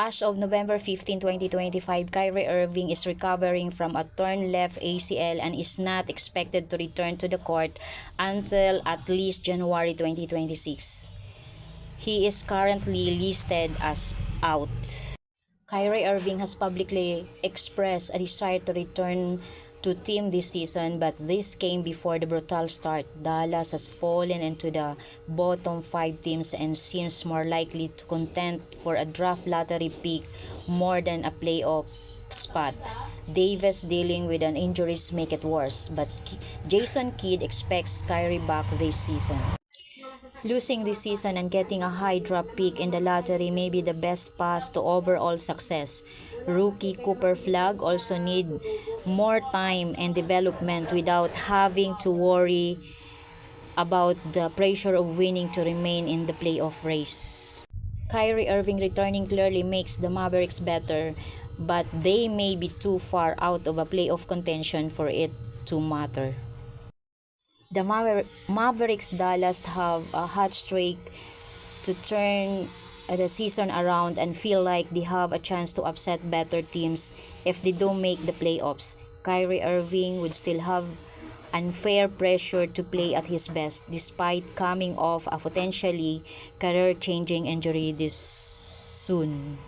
As of November 15, 2025, Kyrie Irving is recovering from a torn left ACL and is not expected to return to the court until at least January 2026. He is currently listed as out. Kyrie Irving has publicly expressed a desire to return to team this season, but this came before the brutal start. Dallas has fallen into the bottom 5 teams and seems more likely to contend for a draft lottery pick more than a playoff spot. Davis dealing with an injuries make it worse, but Jason Kidd expects Kyrie back this season. Losing this season and getting a high draft pick in the lottery may be the best path to overall success. Rookie Cooper Flagg also need more time and development without having to worry about the pressure of winning to remain in the playoff race. Kyrie Irving returning clearly makes the Mavericks better, but they may be too far out of a playoff contention for it to matter. The Mavericks Dallas have a hot streak to turn the season around and feel like they have a chance to upset better teams if they don't make the playoffs. Kyrie Irving would still have unfair pressure to play at his best despite coming off a potentially career-changing injury this soon.